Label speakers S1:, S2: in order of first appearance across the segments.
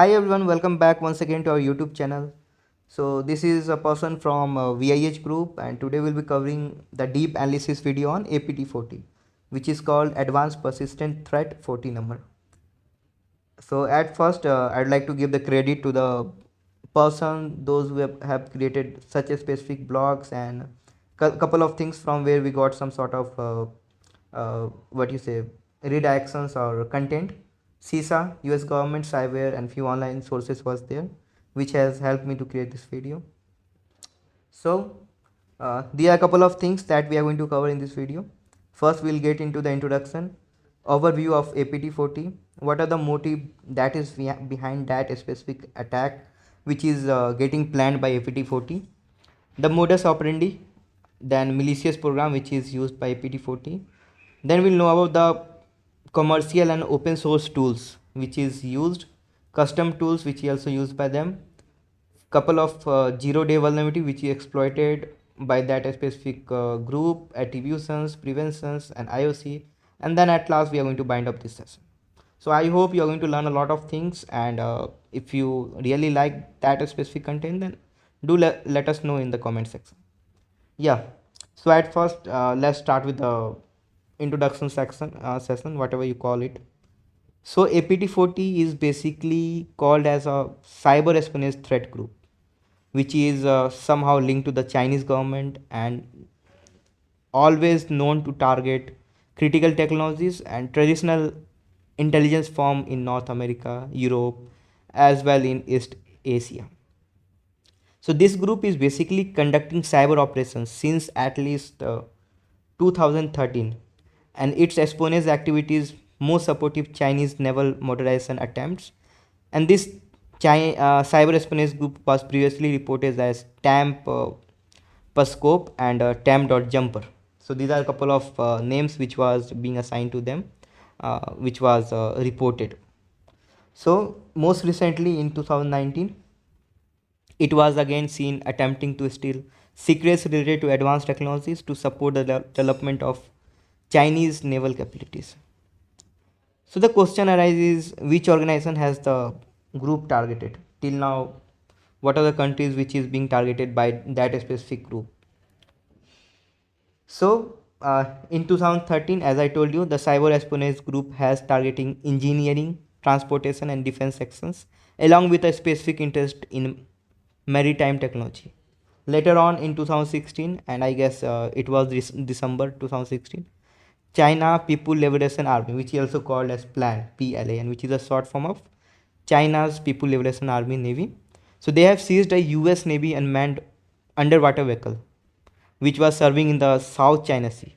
S1: Hi everyone, welcome back once again to our YouTube channel. So this is a person from VIEH group, and today we'll be covering the deep analysis video on APT 40, which is called Advanced Persistent Threat 40 number. So at first I'd like to give the credit to the person, those who have created such a specific blogs and couple of things from where we got some sort of what you say redirections or content. CISA, US government, Cyware and few online sources was there, which has helped me to create this video. So there are a couple of things that we are going to cover in this video. First, we'll get into the introduction, overview of APT 40, what are the motive that is behind that specific attack which is getting planned by APT 40, the modus operandi, then malicious program which is used by APT 40. Then we'll know about the commercial and open source tools which is used, custom tools which is also used by them, couple of zero-day vulnerability which is exploited by that specific group, attributions, preventions and IOC, and then at last we are going to bind up this session. So I hope you are going to learn a lot of things, and if you really like that specific content, then do let us know in the comment section. Yeah, so at first let's start with the introduction section, session, whatever you call it. So APT 40 is basically called as a cyber espionage threat group, which is somehow linked to the Chinese government and always known to target critical technologies and traditional intelligence firm in North America, Europe, as well in East Asia. So this group is basically conducting cyber operations since at least 2013, and its espionage activities most supportive Chinese naval modernization attempts. And this cyber espionage group was previously reported as TEMP.Periscope and TEMP.Jumper. So these are a couple of names which was being assigned to them, which was reported. So most recently in 2019, it was again seen attempting to steal secrets related to advanced technologies to support the development of Chinese naval capabilities. So the question arises, which organization has the group targeted? Till now, what are the countries which is being targeted by that specific group? So in 2013, as I told you, the cyber espionage group has targeting engineering, transportation and defense sections, along with a specific interest in maritime technology. Later on in 2016, and I guess it was December 2016, China People Liberation Army, which is also called as PLAN, which is a short form of China's People Liberation Army Navy. So they have seized a US Navy unmanned underwater vehicle which was serving in the South China Sea.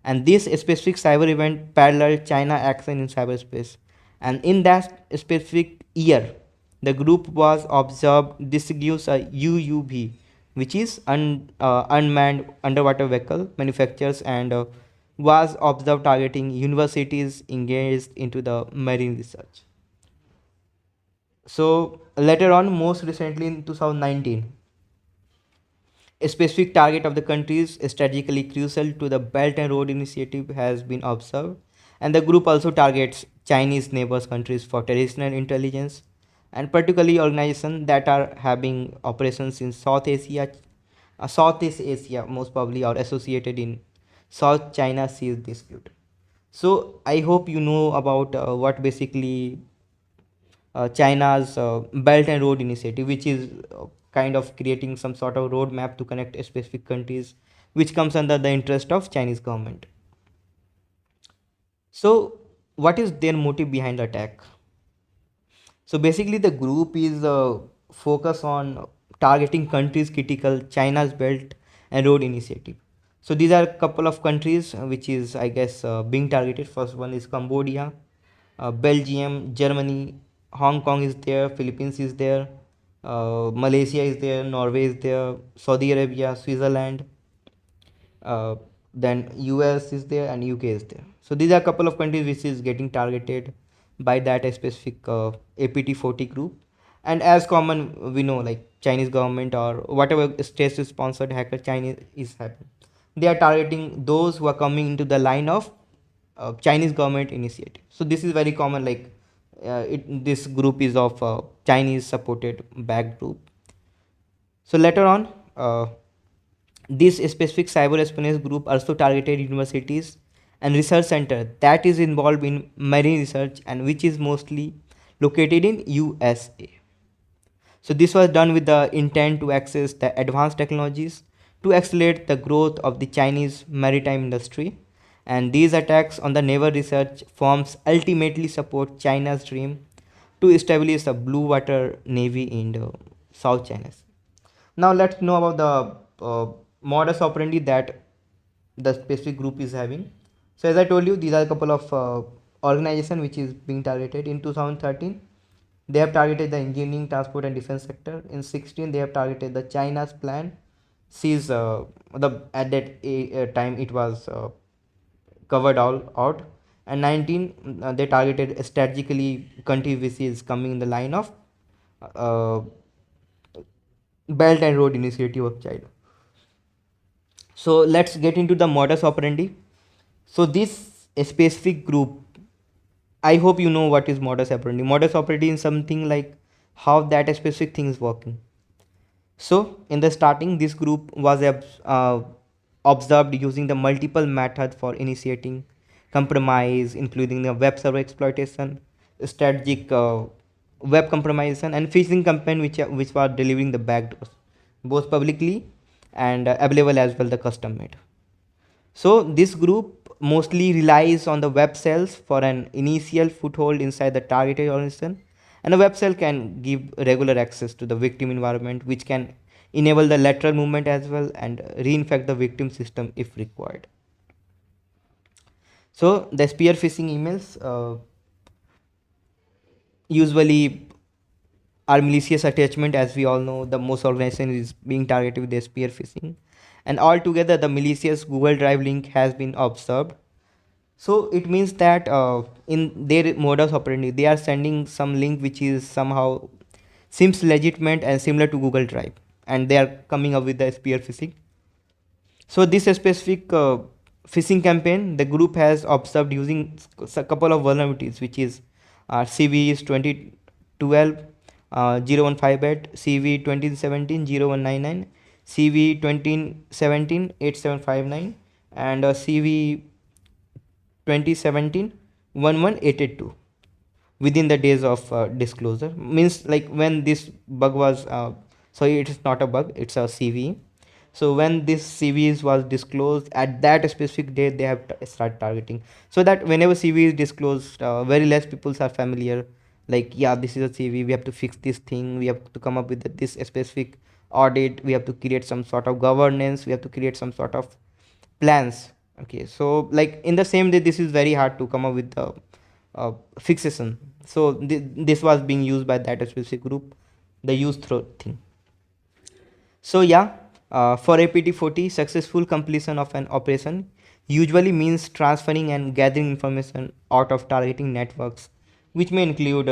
S1: And this specific cyber event paralleled China action in cyberspace. And in that specific year, the group was observed distinguish a UUV, which is unmanned underwater vehicle manufacturers, and was observed targeting universities engaged into the marine research. So later on, most recently in 2019, a specific target of the countries strategically crucial to the Belt and Road Initiative has been observed, and the group also targets Chinese neighbors countries for traditional intelligence, and particularly organizations that are having operations in Southeast Asia, most probably, or associated in South China Sea dispute. So I hope you know about what basically China's Belt and Road Initiative, which is kind of creating some sort of roadmap to connect specific countries, which comes under the interest of Chinese government. So, what is their motive behind the attack? So basically, the group is focus on targeting countries critical China's Belt and Road Initiative. So these are a couple of countries which is, I guess, being targeted. First one is Cambodia, Belgium, Germany, Hong Kong is there, Philippines is there, Malaysia is there, Norway is there, Saudi Arabia, Switzerland, uh, then US is there and UK is there. So these are a couple of countries which is getting targeted by that specific APT 40 group. And as common we know, like Chinese government or whatever state sponsored hacker Chinese is happening, they are targeting those who are coming into the line of Chinese government initiative. So this is very common, like this group is of Chinese supported back group. So later on, this specific cyber espionage group also targeted universities and research center that is involved in marine research and which is mostly located in USA. So this was done with the intent to access the advanced technologies to accelerate the growth of the Chinese maritime industry. And these attacks on the naval research firms ultimately support China's dream to establish a blue water navy in the South China Sea. Now let's know about the modus operandi that the specific group is having. So as I told you, these are a couple of organization which is being targeted. In 2013 they have targeted the engineering, transport and defense sector. In 16 they have targeted the China's plan sees at that time it was covered all out. And 19 they targeted strategically country which is coming in the line of uh, Belt and Road Initiative of China. So let's get into the modus operandi. So this specific group, I hope you know what is modus operandi. Modus operandi is something like how that specific thing is working. So in the starting, this group was observed using the multiple methods for initiating compromise, including the web server exploitation, strategic web compromission, and phishing campaign which were delivering the backdoors, both publicly and available as well the custom made. So this group mostly relies on the web cells for an initial foothold inside the targeted organization, and a web cell can give regular access to the victim environment, which can enable the lateral movement as well and reinfect the victim system if required. So the spear phishing emails usually are malicious attachment. As we all know, the most organization is being targeted with the spear phishing, and altogether the malicious Google Drive link has been observed. So it means that in their modus operandi they are sending some link which is somehow seems legitimate and similar to Google Drive, and they are coming up with the spear phishing. So this specific phishing campaign the group has observed using a couple of vulnerabilities, which is CV is 2012 015 CV 2017 0199, CV 2017 8759, and CV 2017 11882 within the days of disclosure. Means like when this bug was sorry, it is not a bug, it's a CV. So when this CVs was disclosed at that specific date, they have start targeting, so that whenever CV is disclosed, very less people are familiar, like yeah, this is a CV, we have to fix this thing, we have to come up with this specific audit, we have to create some sort of governance, we have to create some sort of plans. Okay, so like in the same day this is very hard to come up with the fixation. So this was being used by that specific group, the use through thing. So yeah, for APT-40, successful completion of an operation usually means transferring and gathering information out of targeting networks, which may include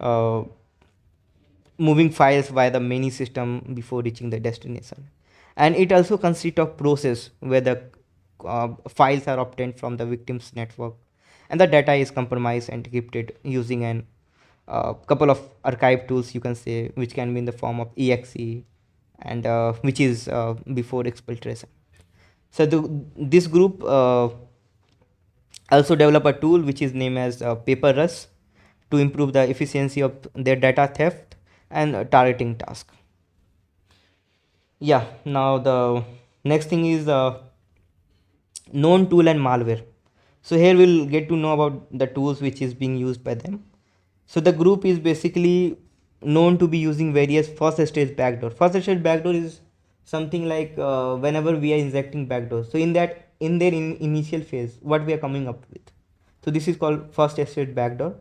S1: uh, moving files via the many system before reaching the destination. And it also consists of process where the files are obtained from the victim's network and the data is compromised and encrypted using an couple of archive tools, you can say, which can be in the form of exe and which is before exfiltration. So this group also develop a tool which is named as Paper to improve the efficiency of their data theft and targeting task. Yeah, now the next thing is known tool and malware. So here we'll get to know about the tools which is being used by them. So the group is basically known to be using various first stage backdoor. First stage backdoor is something like whenever we are injecting backdoor, so in that in their initial phase what we are coming up with, so this is called first stage backdoor.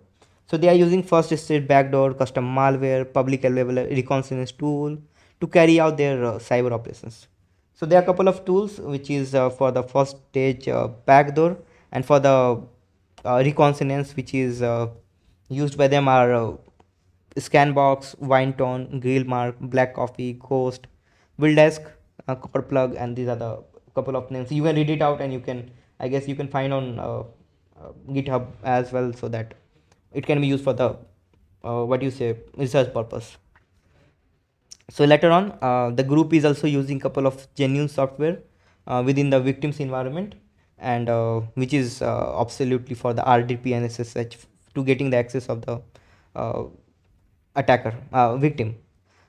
S1: So they are using first stage backdoor, custom malware, public available reconnaissance tool to carry out their cyber operations. So there are a couple of tools which is for the first stage backdoor, and for the reconnaissance which is used by them are Scanbox, Winetone, Grillmark, Black Coffee, Ghost, Willdesk, Copper Plug, and these are the couple of names. You can read it out, and you can, I guess, you can find on GitHub as well, so that it can be used for the what you say, research purpose. So later on, the group is also using couple of genuine software within the victim's environment, and which is absolutely for the RDP and SSH to getting the access of the uh, attacker victim.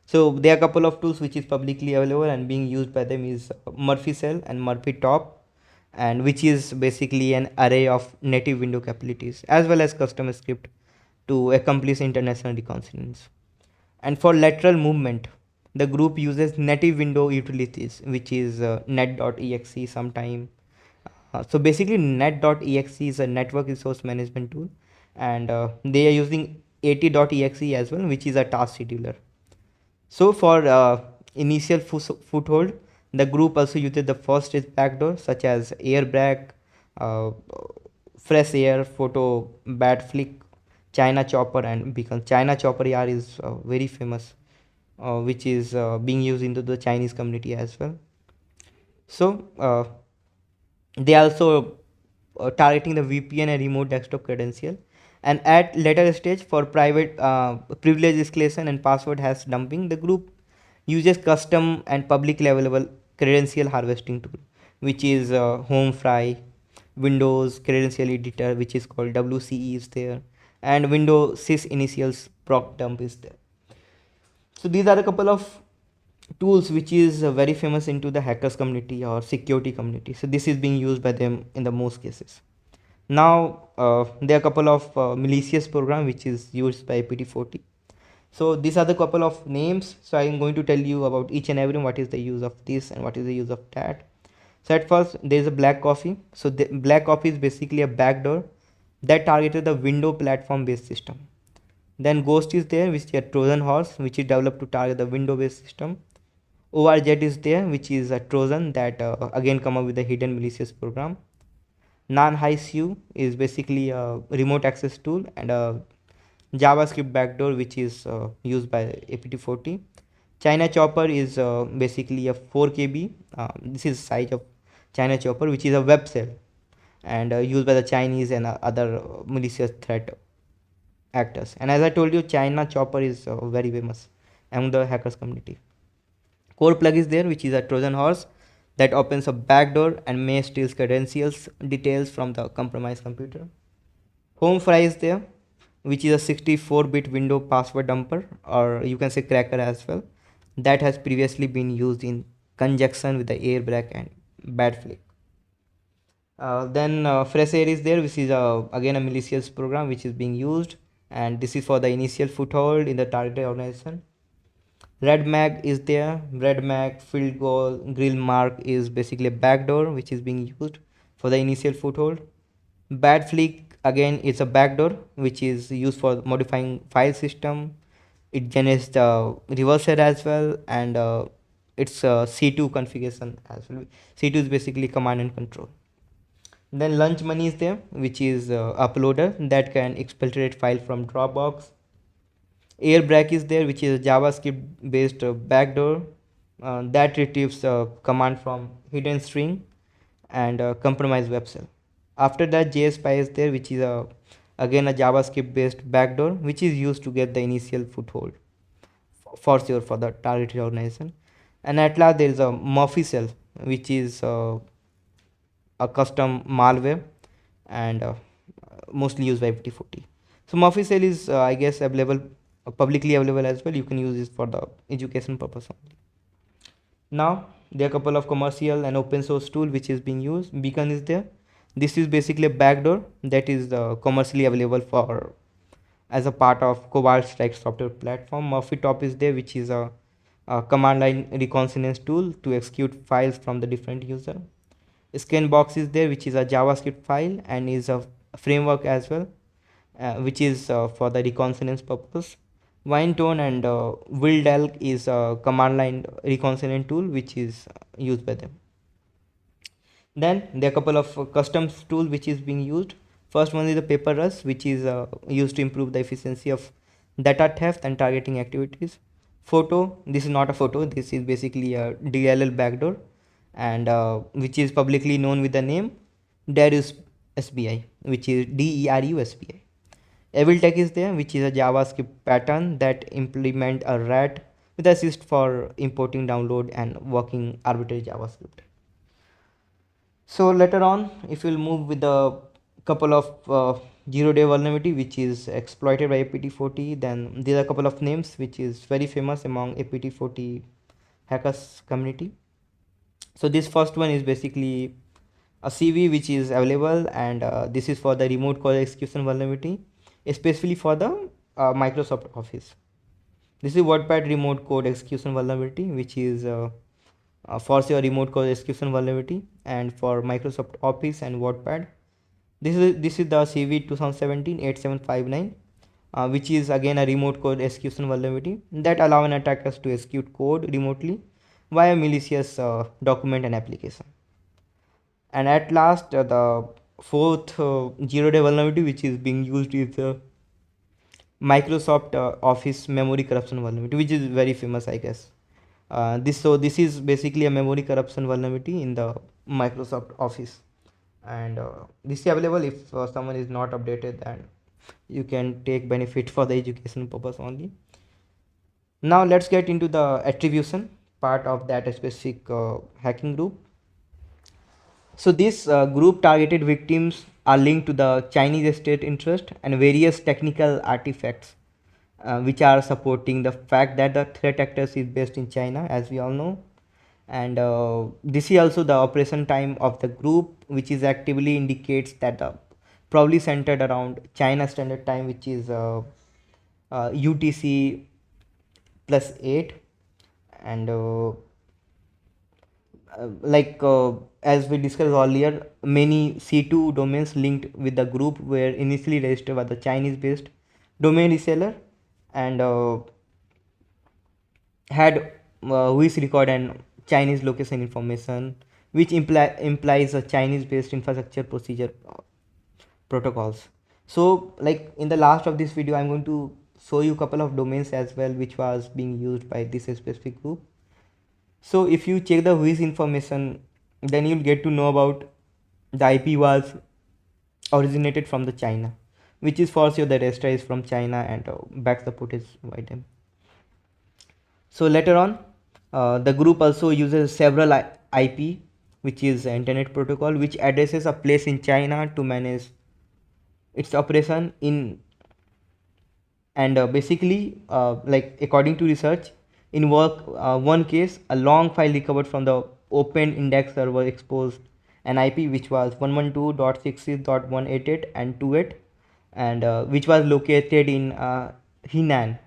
S1: So there are a couple of tools which is publicly available and being used by them is Murphy Cell and Murphy Top, and which is basically an array of native window capabilities as well as custom script to accomplish international reconnaissance. And for lateral movement, the group uses native window utilities, which is net.exe sometime. So basically, net.exe is a network resource management tool, and they are using at.exe as well, which is a task scheduler. So for initial foothold, the group also uses the first stage backdoor such as airbag, uh, fresh air, photo, bad flick, China chopper, and beacon. China chopper AR is very famous, which is being used into the Chinese community as well. So they also targeting the VPN and remote desktop credential, and at later stage for private privilege escalation and password hash dumping, the group uses custom and publicly available credential harvesting tool, which is Homefry, Windows credential editor, which is called WCE is there, and Windows sys initials proc dump is there. So these are a couple of tools which is very famous into the hackers community or security community. So this is being used by them in the most cases. Now there are a couple of malicious program which is used by APT40. So these are the couple of names. So I am going to tell you about each and every one, what is the use of this and what is the use of that. So at first there is a black coffee. So the black coffee is basically a backdoor that targeted the window platform based system. Then Ghost is there, which is a Trojan horse, which is developed to target the window based system. ORZ is there, which is a Trojan that again come up with a hidden malicious program. Non-HiSU is basically a remote access tool and a JavaScript backdoor which is used by APT40. China Chopper is basically a 4 KB. This is size of China Chopper, which is a web cell and used by the Chinese and other malicious threat actors. And as I told you, China Chopper is very famous among the hackers community. Core plug is there, which is a Trojan horse that opens a backdoor and may steal credentials details from the compromised computer. Homefry is there, which is a 64-bit window password dumper, or you can say cracker as well, that has previously been used in conjunction with the airbag and bad flick. Then fresh air is there, which is again a malicious program which is being used, and this is for the initial foothold in the targeted organization. Red mag is there. Red mag field goal grill mark is basically a backdoor which is being used for the initial foothold. Bad flick again is a backdoor which is used for modifying file system. It generates the reverser as well, and it's C2 configuration as well. C2 is basically command and control. Then lunch money is there, which is uploader that can exfiltrate file from Dropbox. Airbag is there, which is a JavaScript based backdoor that retrieves command from hidden string and compromise web cell. After that, JSPy is there, which is again a JavaScript based backdoor which is used to get the initial foothold for sure for the targeted organization. And at last there is a Murphy cell, which is a custom malware and mostly used by APT40. So Murphy cell is I guess available publicly available as well. You can use this for the education purpose only. Now there are a couple of commercial and open source tool which is being used. Beacon is there. This is basically a backdoor that is commercially available for as a part of Cobalt Strike software platform. Murphy Top is there, which is a command line reconnaissance tool to execute files from the different user. Scanbox is there, which is a JavaScript file and is a framework as well, which is for the reconnaissance purpose. Winetone and WildElk is a command line reconnaissance tool which is used by them. Then there are a couple of custom tools which is being used. First one is the paper rush, which is used to improve the efficiency of data theft and targeting activities. Photo, this is not a photo, this is basically a DLL backdoor and which is publicly known with the name Darius SBI, which is DERU SBI. Evil tech is there, which is a JavaScript pattern that implement a rat with assist for importing, download, and working arbitrary JavaScript. So later on, if we'll move with a couple of zero-day vulnerability which is exploited by APT40, then there are a couple of names which is very famous among APT40 hackers community. So this first one is basically a CV which is available, and this is for the remote code execution vulnerability, especially for the Microsoft Office. This is WordPad remote code execution vulnerability, which is for your remote code execution vulnerability, and for Microsoft Office and WordPad. This is the CV 2017-8759, which is again a remote code execution vulnerability that allow an attackers to execute code remotely via malicious document and application. And at last, the fourth zero-day vulnerability which is being used is Microsoft Office memory corruption vulnerability, which is very famous, I guess. This is basically a memory corruption vulnerability in the Microsoft Office, and this is available if someone is not updated, and you can take benefit for the education purpose only. Now let's get into the attribution part of that specific hacking group. So this group targeted victims are linked to the Chinese state interest and various technical artifacts which are supporting the fact that the threat actors is based in China, as we all know. And this is also the operation time of the group, which is actively indicates that probably centered around China Standard Time, which is UTC plus 8. And as we discussed earlier, many C2 domains linked with the group were initially registered by the Chinese based domain reseller, and had VIEH record and Chinese location information, which implies a Chinese based infrastructure procedure protocols. So like in the last of this video, I'm going to show you a couple of domains as well which was being used by this specific group. So if you check the VIEH information, then you'll get to know about the IP was originated from the China, which is for sure the rest is from China, and back support is by them. So later on, the group also uses several IP, which is Internet Protocol, which addresses a place in China to manage its operation in, and basically like according to research, in one case, a long file recovered from the open index server exposed an IP which was 112.66.188 and 28, and which was located in Henan,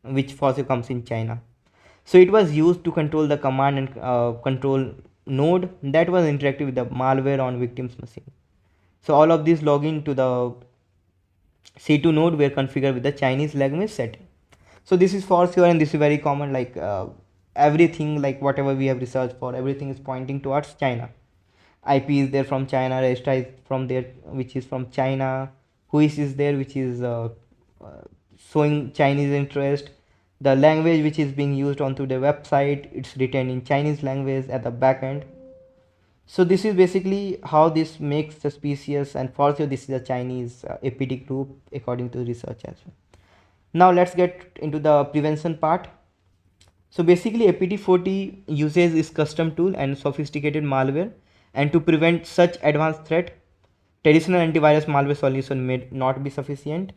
S1: which also comes in China. So it was used to control the command and control node that was interactive with the malware on victim's machine. So all of these login to the C2 node were configured with the Chinese language setting. So this is for sure, and this is very common, like everything, like whatever we have researched for, everything is pointing towards China. IP is there from China, register is from there, which is from China, whois is there, which is showing Chinese interest. The language which is being used onto the website, it's written in Chinese language at the back end. So this is basically how this makes suspicious, and for sure this is a Chinese APT group according to research as well. Now let's get into the prevention part. So basically APT40 uses its custom tool and sophisticated malware, and to prevent such advanced threat, traditional antivirus malware solution may not be sufficient.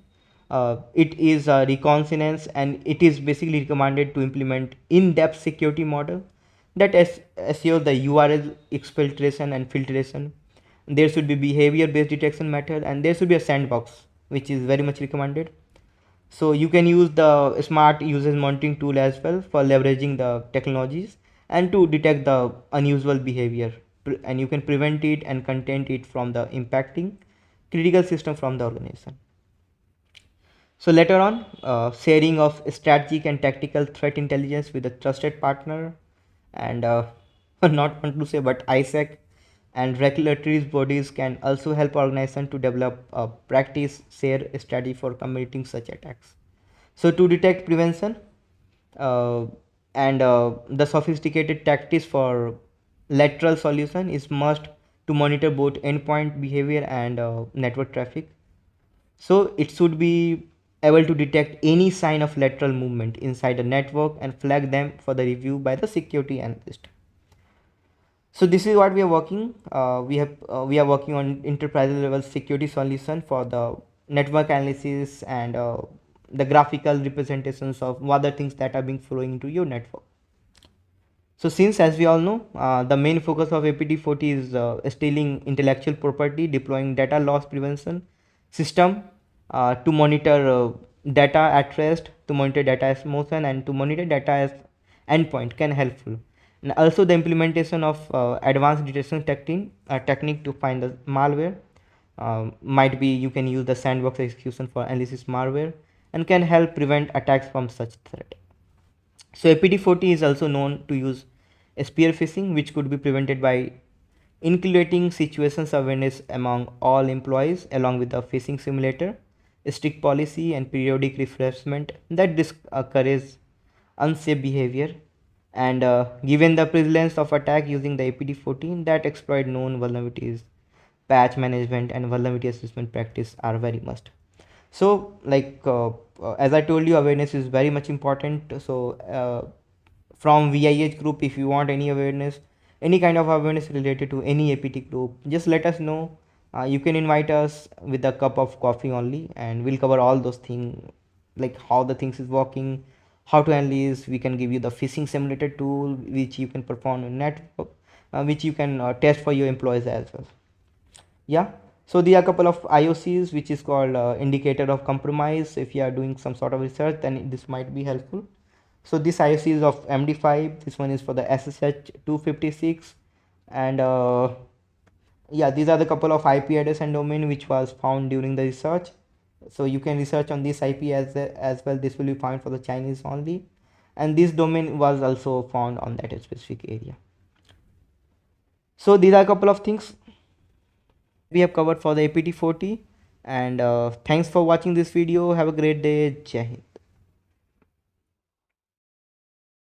S1: It is a reconnaissance, and it is basically recommended to implement in-depth security model that assures the URL exfiltration and filtration. There should be behavior based detection method, and there should be a sandbox, which is very much recommended. So you can use the smart users monitoring tool as well for leveraging the technologies and to detect the unusual behavior, and you can prevent it and contain it from the impacting critical system from the organization. So later on, sharing of strategic and tactical threat intelligence with a trusted partner, and not want to say, but ISAC and regulatory bodies can also help organization to develop a practice share strategy for combating such attacks. So to detect prevention uh, and the sophisticated tactics for lateral solution is must to monitor both endpoint behavior and network traffic. So it should be able to detect any sign of lateral movement inside a network and flag them for the review by the security analyst. So this is what we are working. We are working on enterprise level security solution for the network analysis and the graphical representations of what the things that are being flowing into your network. So since, as we all know, the main focus of APT40 is stealing intellectual property, deploying data loss prevention system to monitor data at rest, to monitor data as motion, and to monitor data as endpoint can helpful. And also the implementation of advanced detection technique to find the malware. Might be you can use the sandbox execution for analysis malware and can help prevent attacks from such threat. So APT40 is also known to use spear phishing, which could be prevented by including situations awareness among all employees along with the phishing simulator, strict policy and periodic refreshment that discourage unsafe behavior. And given the prevalence of attack using the APT14 that exploit known vulnerabilities, patch management and vulnerability assessment practice are very must. So as I told you, awareness is very much important. So from VIH group, if you want any awareness, any kind of awareness related to any APT group, just let us know. You can invite us with a cup of coffee only and we'll cover all those things, like how the things is working, how to analyze. We can give you the phishing simulator tool which you can perform in network, which you can test for your employees as well. Yeah, so there are a couple of IOCs which is called indicator of compromise. If you are doing some sort of research, then this might be helpful. So this IOC is of MD5, this one is for the SSH 256, and yeah, these are the couple of IP address and domain which was found during the research. So you can research on this IP as well. This will be found for the Chinese only, and this domain was also found on that specific area. So these are a couple of things we have covered for the APT40, and thanks for watching this video. Have a great day. Jai Hind.